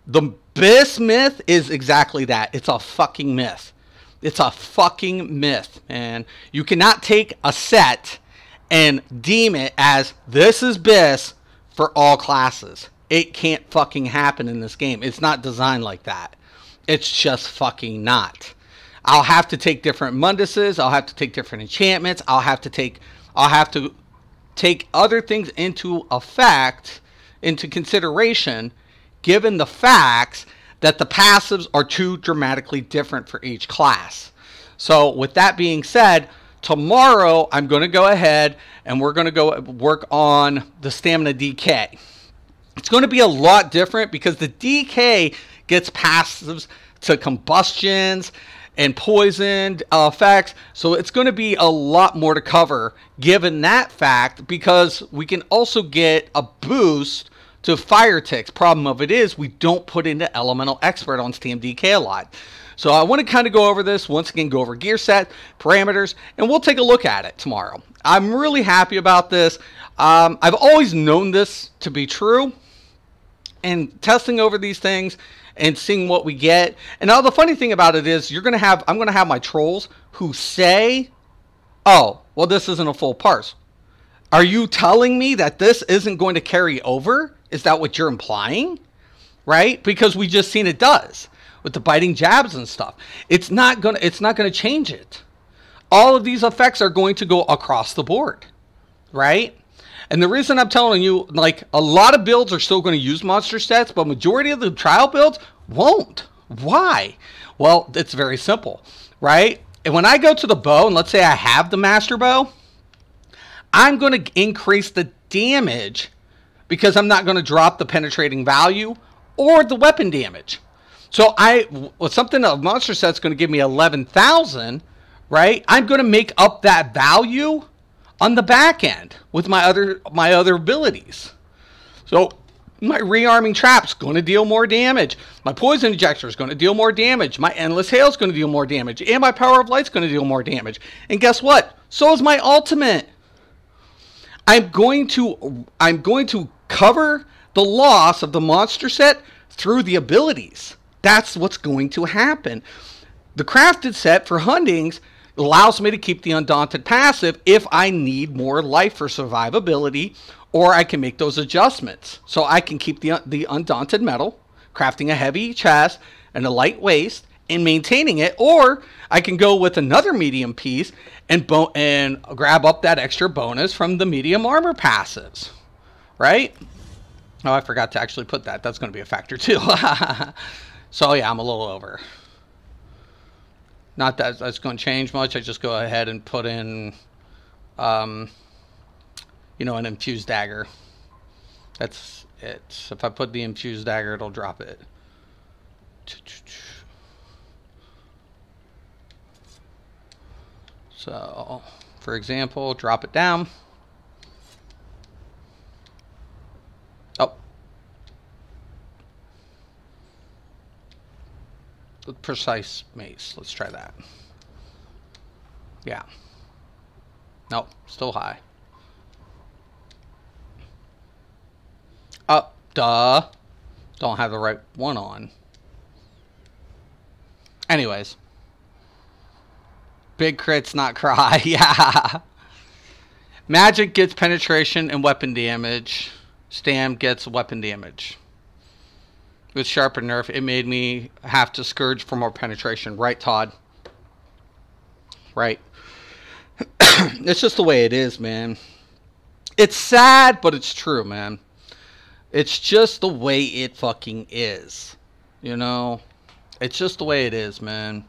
the BIS myth is exactly that. It's a fucking myth. It's a fucking myth, man. You cannot take a set and deem it as this is BIS for all classes. It can't fucking happen in this game. It's not designed like that. It's just fucking not. I'll have to take different Munduses. I'll have to take different enchantments. I'll have to take other things into consideration, given the facts that the passives are too dramatically different for each class. So with that being said, tomorrow I'm going to go ahead and we're going to go work on the stamina DK. It's going to be a lot different because the DK gets passives to combustions and poisoned effects. So it's going to be a lot more to cover given that fact, because we can also get a boost to fire ticks. Problem of it is we don't put into Elemental Expert on StamDK a lot. So I want to kind of go over this, once again, go over gear set, parameters, and we'll take a look at it tomorrow. I'm really happy about this. I've always known this to be true, and testing over these things and seeing what we get. And now the funny thing about it is I'm going to have my trolls who say, oh, well, this isn't a full parse. Are you telling me that this isn't going to carry over? Is that what you're implying? Right? Because we just seen it does with the biting jabs and stuff. It's not going to change it. All of these effects are going to go across the board, right? And the reason I'm telling you, like, a lot of builds are still going to use monster sets, but majority of the trial builds won't. Why? Well, it's very simple, right? And when I go to the bow, and let's say I have the master bow, I'm going to increase the damage because I'm not going to drop the penetrating value or the weapon damage. So something a monster set's going to give me 11,000, right? I'm going to make up that value on the back end with my other abilities. So my rearming trap's going to deal more damage. My poison injector is going to deal more damage. My endless hail is going to deal more damage, and my power of light's going to deal more damage. And guess what? So is my ultimate. I'm going to cover the loss of the monster set through the abilities. That's what's going to happen. The crafted set for Hundings allows me to keep the Undaunted passive if I need more life for survivability, or I can make those adjustments. So I can keep the Undaunted metal, crafting a heavy chest and a light waist, and maintaining it, or I can go with another medium piece and grab up that extra bonus from the medium armor passives, right? Oh, I forgot to actually put that. That's going to be a factor too. So yeah, I'm a little over. Not that that's going to change much. I just go ahead and put in, an infused dagger. That's it. If I put the infused dagger, it'll drop it. So, for example, drop it down. Oh. With precise mace. Let's try that. Yeah. Nope, still high. Oh, duh. Don't have the right one on. Anyways. Big crits, not cry. Yeah. Magic gets penetration and weapon damage. Stam gets weapon damage. With Sharpen Nerf, it made me have to Scourge for more penetration. Right, Todd? Right. It's just the way it is, man. It's sad, but it's true, man. It's just the way it fucking is. You know? It's just the way it is, man.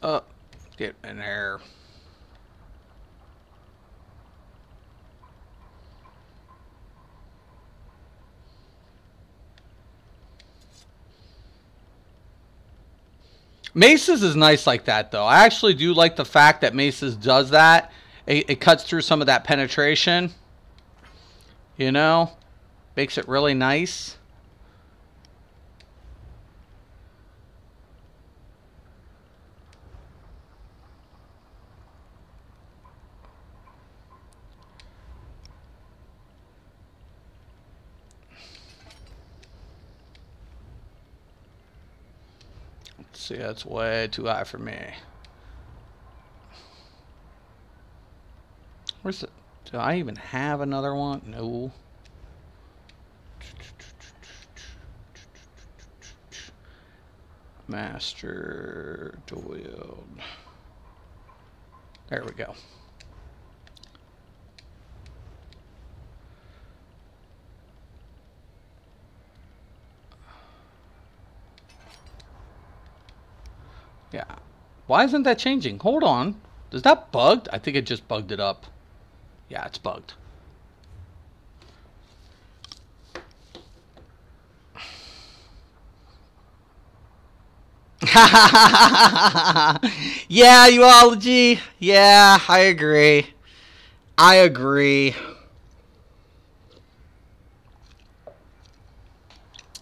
Oh. Get in there. Maces is nice like that, though. I actually do like the fact that Maces does that. It cuts through some of that penetration. You know? Makes it really nice. See, that's way too high for me. Where's it? Do I even have another one? No. Master Doyle. There we go. Yeah. Why isn't that changing? Hold on. Is that bugged? I think it just bugged it up. Yeah, it's bugged. Yeah, Uology. Yeah, I agree. I agree.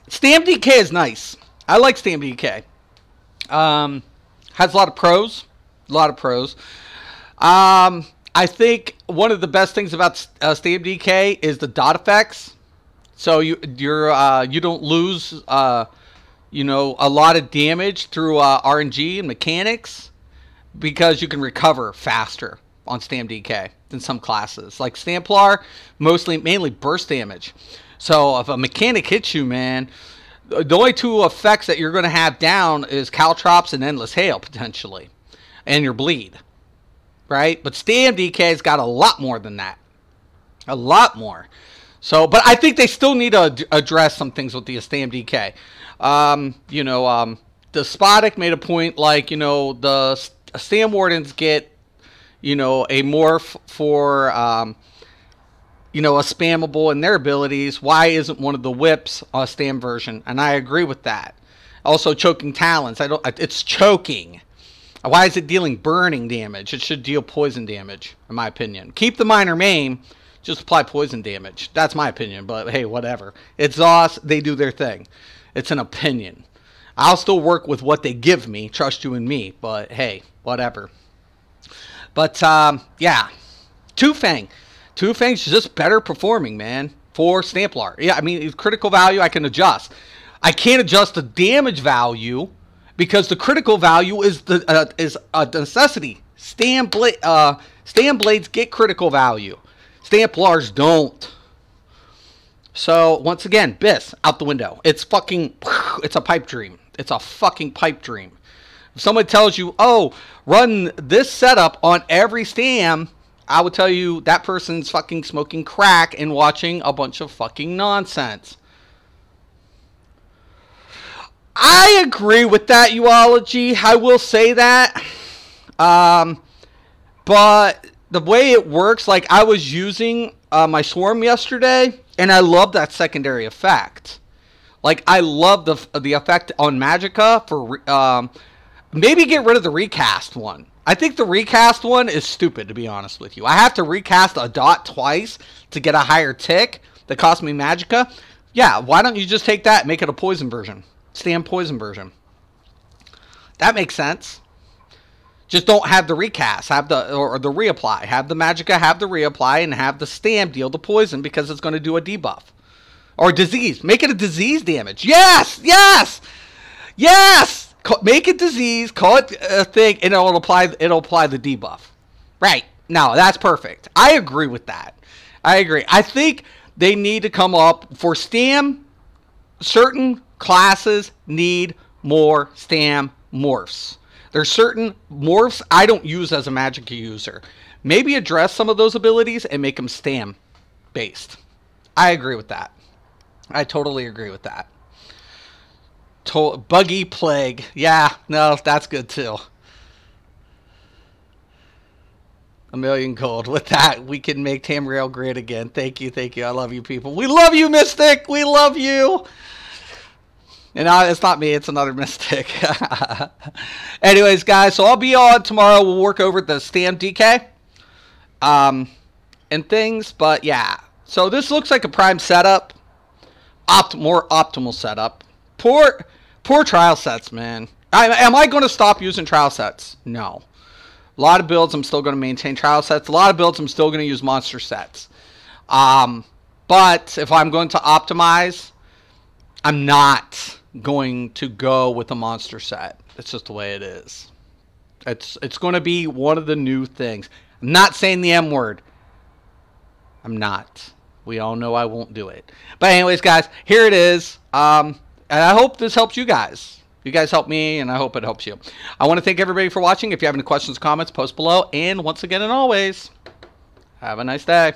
Stamp DK is nice. I like Stamp DK. Has a lot of pros. A lot of pros. I think one of the best things about Stamp DK is the dot effects. So you don't lose you know, a lot of damage through RNG and mechanics because you can recover faster on Stamp DK than some classes. Like Stamplar, mainly burst damage. So if a mechanic hits you, man, the only two effects that you're going to have down is Caltrops and Endless Hail, potentially. And your bleed. Right? But Stamp DK's got a lot more than that. A lot more. So, but I think they still need to address some things with the Stamp DK. You know, the Despotic made a point like, you know, the Stam Wardens get, you know, a morph for, you know, a spammable in their abilities. Why isn't one of the whips a Stam version? And I agree with that. Also, choking talons. It's choking. Why is it dealing burning damage? It should deal poison damage, in my opinion. Keep the minor maim. Just apply poison damage. That's my opinion, but hey, whatever. It's ZOS. They do their thing. It's an opinion. I'll still work with what they give me. Trust you and me. But hey, whatever. But, yeah. Two Fang. Two Fang's just better performing, man, for Stamplar. Yeah, I mean, critical value I can adjust. I can't adjust the damage value because the critical value is a necessity. Stam Blades get critical value. Stamplars don't. So, once again, Biss, out the window. It's a pipe dream. It's a fucking pipe dream. If someone tells you, oh, run this setup on every Stam, I would tell you that person's fucking smoking crack and watching a bunch of fucking nonsense. I agree with that, Uology. I will say that. But the way it works, like I was using my Swarm yesterday, and I love that secondary effect. Like I love the effect on Magicka for maybe get rid of the recast one. I think the recast one is stupid, to be honest with you. I have to recast a dot twice to get a higher tick that cost me Magicka. Yeah, why don't you just take that and make it a poison version? Stam poison version. That makes sense. Just don't have the recast, have the or the reapply. Have the Magicka, have the reapply, and have the Stam deal the poison because it's going to do a debuff. Or disease. Make it a disease damage. Yes! Yes! Yes! Make it disease, call it a thing, and it'll apply the debuff. Right. Now, that's perfect. I agree with that. I agree. I think they need to come up for Stam. Certain classes need more Stam morphs. There's certain morphs I don't use as a Magicka user. Maybe address some of those abilities and make them Stam based. I agree with that. I totally agree with that. Buggy Plague. Yeah, no, that's good too. A million gold. With that, we can make Tamriel great again. Thank you, thank you. I love you people. We love you, Mystic. We love you. And it's not me, it's another Mystic. Anyways, guys, so I'll be on tomorrow. We'll work over the Stam DK and things. But yeah, so this looks like a prime setup. More optimal setup. Poor trial sets, man. Am I going to stop using trial sets? No. A lot of builds I'm still going to maintain trial sets. A lot of builds I'm still going to use monster sets. But if I'm going to optimize, I'm not going to go with a monster set. It's just the way it is. It's going to be one of the new things. I'm not saying the M word. I'm not. We all know I won't do it. But anyways, guys, here it is. And I hope this helps you guys. You guys help me, and I hope it helps you. I want to thank everybody for watching. If you have any questions, comments, post below. And once again and always, have a nice day.